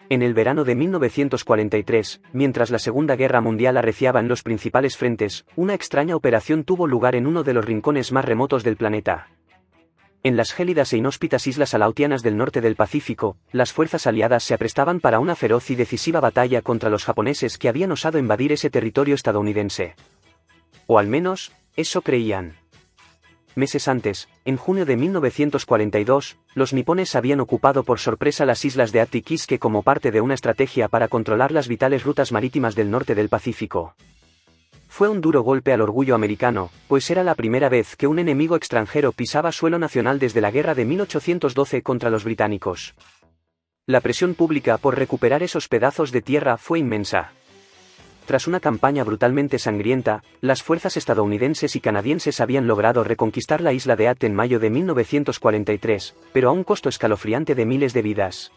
En el verano de 1943, mientras la Segunda Guerra Mundial arreciaba en los principales frentes, una extraña operación tuvo lugar en uno de los rincones más remotos del planeta. En las gélidas e inhóspitas islas Aleutianas del norte del Pacífico, las fuerzas aliadas se aprestaban para una feroz y decisiva batalla contra los japoneses que habían osado invadir ese territorio estadounidense. O al menos, eso creían. Meses antes, en junio de 1942, los nipones habían ocupado por sorpresa las islas de Ati y Kisuke como parte de una estrategia para controlar las vitales rutas marítimas del norte del Pacífico. Fue un duro golpe al orgullo americano, pues era la primera vez que un enemigo extranjero pisaba suelo nacional desde la guerra de 1812 contra los británicos. La presión pública por recuperar esos pedazos de tierra fue inmensa. Tras una campaña brutalmente sangrienta, las fuerzas estadounidenses y canadienses habían logrado reconquistar la isla de Ate en mayo de 1943, pero a un costo escalofriante de miles de vidas.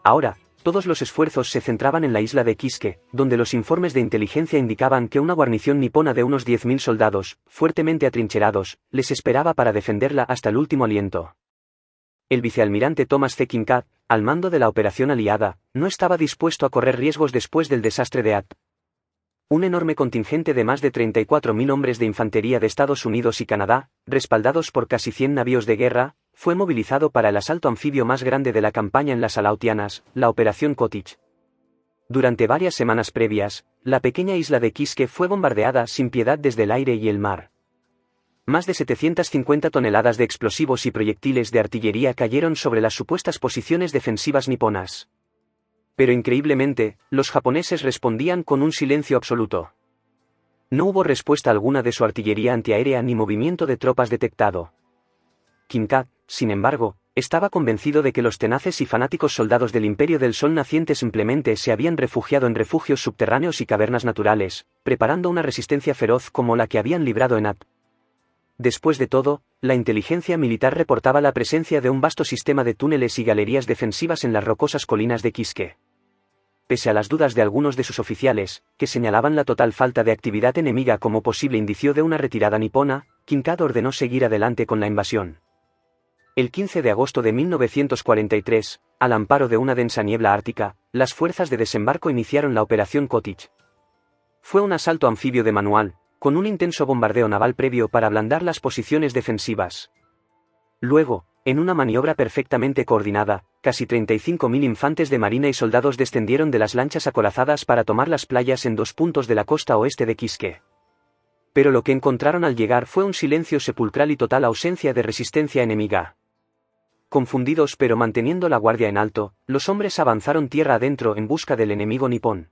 Ahora, todos los esfuerzos se centraban en la isla de Kisuke, donde los informes de inteligencia indicaban que una guarnición nipona de unos 10.000 soldados, fuertemente atrincherados, les esperaba para defenderla hasta el último aliento. El vicealmirante Thomas C. Kinkaid, al mando de la operación aliada, no estaba dispuesto a correr riesgos después del desastre de Ate. Un enorme contingente de más de 34.000 hombres de infantería de Estados Unidos y Canadá, respaldados por casi 100 navíos de guerra, fue movilizado para el asalto anfibio más grande de la campaña en las Aleutianas, la Operación Cottage. Durante varias semanas previas, la pequeña isla de Kisuke fue bombardeada sin piedad desde el aire y el mar. Más de 750 toneladas de explosivos y proyectiles de artillería cayeron sobre las supuestas posiciones defensivas niponas. Pero increíblemente, los japoneses respondían con un silencio absoluto. No hubo respuesta alguna de su artillería antiaérea ni movimiento de tropas detectado. Kinkaid, sin embargo, estaba convencido de que los tenaces y fanáticos soldados del Imperio del Sol naciente simplemente se habían refugiado en refugios subterráneos y cavernas naturales, preparando una resistencia feroz como la que habían librado en Ate. Después de todo, la inteligencia militar reportaba la presencia de un vasto sistema de túneles y galerías defensivas en las rocosas colinas de Kisuke. Pese a las dudas de algunos de sus oficiales, que señalaban la total falta de actividad enemiga como posible indicio de una retirada nipona, Kinkaid ordenó seguir adelante con la invasión. El 15 de agosto de 1943, al amparo de una densa niebla ártica, las fuerzas de desembarco iniciaron la Operación Cottage. Fue un asalto anfibio de manual, con un intenso bombardeo naval previo para ablandar las posiciones defensivas. Luego, en una maniobra perfectamente coordinada, casi 35.000 infantes de marina y soldados descendieron de las lanchas acorazadas para tomar las playas en 2 puntos de la costa oeste de Kisuke. Pero lo que encontraron al llegar fue un silencio sepulcral y total ausencia de resistencia enemiga. Confundidos pero manteniendo la guardia en alto, los hombres avanzaron tierra adentro en busca del enemigo nipón.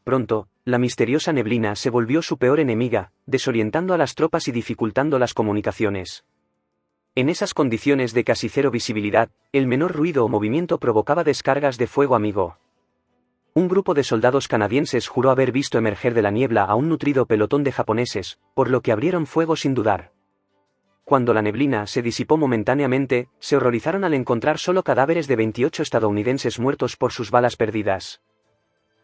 Pronto, la misteriosa neblina se volvió su peor enemiga, desorientando a las tropas y dificultando las comunicaciones. En esas condiciones de casi cero visibilidad, el menor ruido o movimiento provocaba descargas de fuego amigo. Un grupo de soldados canadienses juró haber visto emerger de la niebla a un nutrido pelotón de japoneses, por lo que abrieron fuego sin dudar. Cuando la neblina se disipó momentáneamente, se horrorizaron al encontrar solo cadáveres de 28 estadounidenses muertos por sus balas perdidas.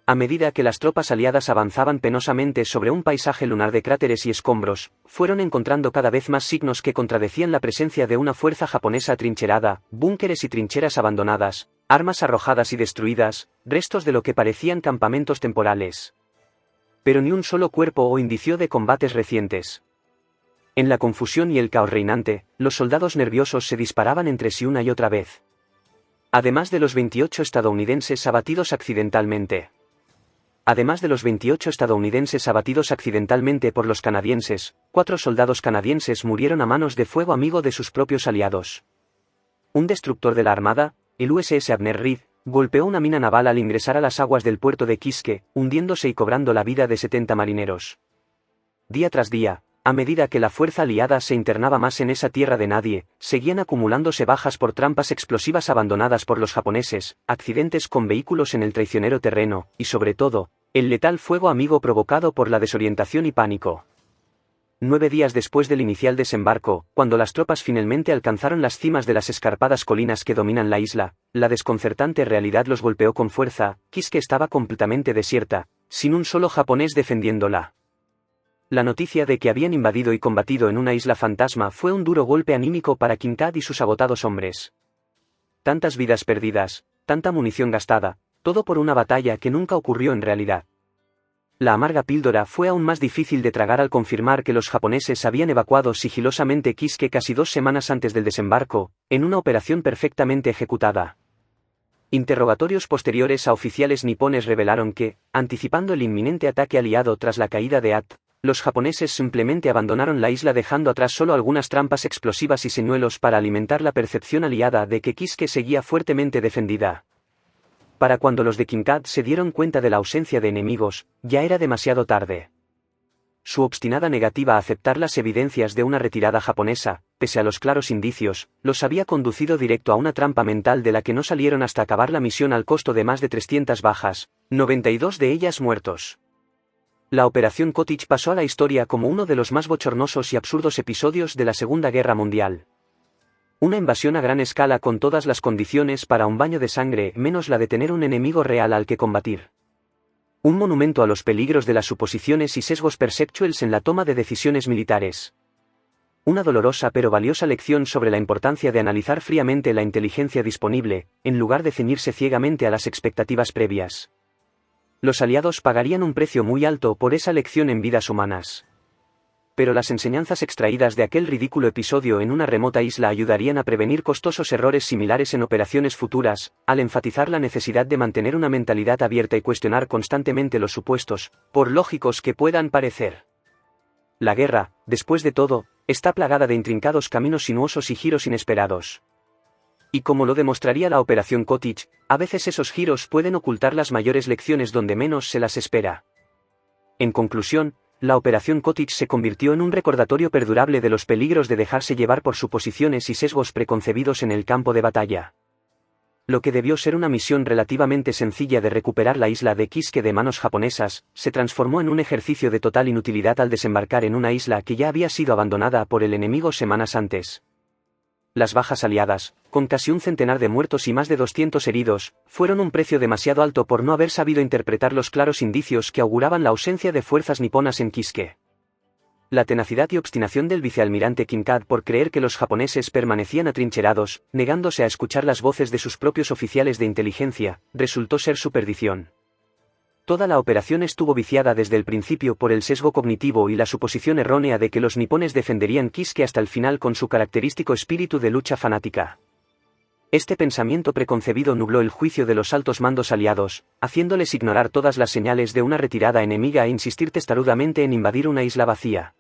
A medida que las tropas aliadas avanzaban penosamente sobre un paisaje lunar de cráteres y escombros, fueron encontrando cada vez más signos que contradecían la presencia de una fuerza japonesa atrincherada, búnkeres y trincheras abandonadas, armas arrojadas y destruidas, restos de lo que parecían campamentos temporales. Pero ni un solo cuerpo o indicio de combates recientes. En la confusión y el caos reinante, los soldados nerviosos se disparaban entre sí una y otra vez. Además de los 28 estadounidenses abatidos accidentalmente. Por los canadienses, 4 soldados canadienses murieron a manos de fuego amigo de sus propios aliados. Un destructor de la Armada, el USS Abner Reed, golpeó una mina naval al ingresar a las aguas del puerto de Kisuke, hundiéndose y cobrando la vida de 70 marineros. Día tras día, a medida que la fuerza aliada se internaba más en esa tierra de nadie, seguían acumulándose bajas por trampas explosivas abandonadas por los japoneses, accidentes con vehículos en el traicionero terreno, y sobre todo, el letal fuego amigo provocado por la desorientación y pánico. 9 días después del inicial desembarco, cuando las tropas finalmente alcanzaron las cimas de las escarpadas colinas que dominan la isla, la desconcertante realidad los golpeó con fuerza. Kisuke estaba completamente desierta, sin un solo japonés defendiéndola. La noticia de que habían invadido y combatido en una isla fantasma fue un duro golpe anímico para Kinkaid y sus agotados hombres. Tantas vidas perdidas, tanta munición gastada, todo por una batalla que nunca ocurrió en realidad. La amarga píldora fue aún más difícil de tragar al confirmar que los japoneses habían evacuado sigilosamente Kisuke casi 2 semanas antes del desembarco, en una operación perfectamente ejecutada. Interrogatorios posteriores a oficiales nipones revelaron que, anticipando el inminente ataque aliado tras la caída de At, los japoneses simplemente abandonaron la isla dejando atrás solo algunas trampas explosivas y señuelos para alimentar la percepción aliada de que Kisuke seguía fuertemente defendida. Para cuando los de Kinkaid se dieron cuenta de la ausencia de enemigos, ya era demasiado tarde. Su obstinada negativa a aceptar las evidencias de una retirada japonesa, pese a los claros indicios, los había conducido directo a una trampa mental de la que no salieron hasta acabar la misión al costo de más de 300 bajas, 92 de ellas muertos. La Operación Cottage pasó a la historia como uno de los más bochornosos y absurdos episodios de la Segunda Guerra Mundial. Una invasión a gran escala con todas las condiciones para un baño de sangre menos la de tener un enemigo real al que combatir. Un monumento a los peligros de las suposiciones y sesgos perceptuales en la toma de decisiones militares. Una dolorosa pero valiosa lección sobre la importancia de analizar fríamente la inteligencia disponible, en lugar de ceñirse ciegamente a las expectativas previas. Los aliados pagarían un precio muy alto por esa lección en vidas humanas. Pero las enseñanzas extraídas de aquel ridículo episodio en una remota isla ayudarían a prevenir costosos errores similares en operaciones futuras, al enfatizar la necesidad de mantener una mentalidad abierta y cuestionar constantemente los supuestos, por lógicos que puedan parecer. La guerra, después de todo, está plagada de intrincados caminos sinuosos y giros inesperados. Y como lo demostraría la Operación Cottage, a veces esos giros pueden ocultar las mayores lecciones donde menos se las espera. En conclusión, la Operación Cottage se convirtió en un recordatorio perdurable de los peligros de dejarse llevar por suposiciones y sesgos preconcebidos en el campo de batalla. Lo que debió ser una misión relativamente sencilla de recuperar la isla de Kisuke de manos japonesas, se transformó en un ejercicio de total inutilidad al desembarcar en una isla que ya había sido abandonada por el enemigo semanas antes. Las bajas aliadas, con casi un centenar de muertos y más de 200 heridos, fueron un precio demasiado alto por no haber sabido interpretar los claros indicios que auguraban la ausencia de fuerzas niponas en Kisuke. La tenacidad y obstinación del vicealmirante Kinkaid por creer que los japoneses permanecían atrincherados, negándose a escuchar las voces de sus propios oficiales de inteligencia, resultó ser su perdición. Toda la operación estuvo viciada desde el principio por el sesgo cognitivo y la suposición errónea de que los nipones defenderían Kisuke hasta el final con su característico espíritu de lucha fanática. Este pensamiento preconcebido nubló el juicio de los altos mandos aliados, haciéndoles ignorar todas las señales de una retirada enemiga e insistir testarudamente en invadir una isla vacía.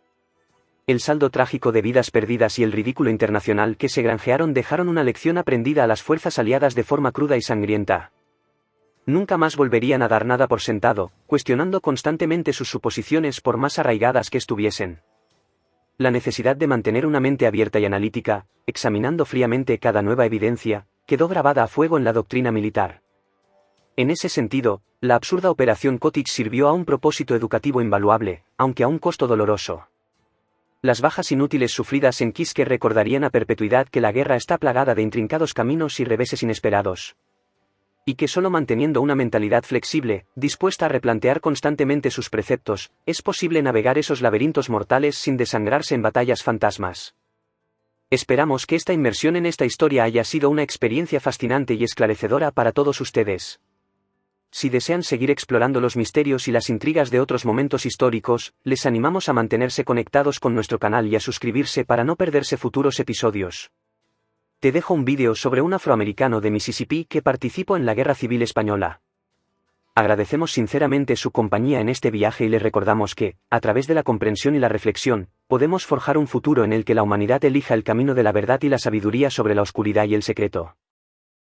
El saldo trágico de vidas perdidas y el ridículo internacional que se granjearon dejaron una lección aprendida a las fuerzas aliadas de forma cruda y sangrienta. Nunca más volverían a dar nada por sentado, cuestionando constantemente sus suposiciones por más arraigadas que estuviesen. La necesidad de mantener una mente abierta y analítica, examinando fríamente cada nueva evidencia, quedó grabada a fuego en la doctrina militar. En ese sentido, la absurda Operación Cottage sirvió a un propósito educativo invaluable, aunque a un costo doloroso. Las bajas inútiles sufridas en Kisuke recordarían a perpetuidad que la guerra está plagada de intrincados caminos y reveses inesperados. Y que solo manteniendo una mentalidad flexible, dispuesta a replantear constantemente sus preceptos, es posible navegar esos laberintos mortales sin desangrarse en batallas fantasmas. Esperamos que esta inmersión en esta historia haya sido una experiencia fascinante y esclarecedora para todos ustedes. Si desean seguir explorando los misterios y las intrigas de otros momentos históricos, les animamos a mantenerse conectados con nuestro canal y a suscribirse para no perderse futuros episodios. Te dejo un vídeo sobre un afroamericano de Mississippi que participó en la Guerra Civil Española. Agradecemos sinceramente su compañía en este viaje y les recordamos que, a través de la comprensión y la reflexión, podemos forjar un futuro en el que la humanidad elija el camino de la verdad y la sabiduría sobre la oscuridad y el secreto.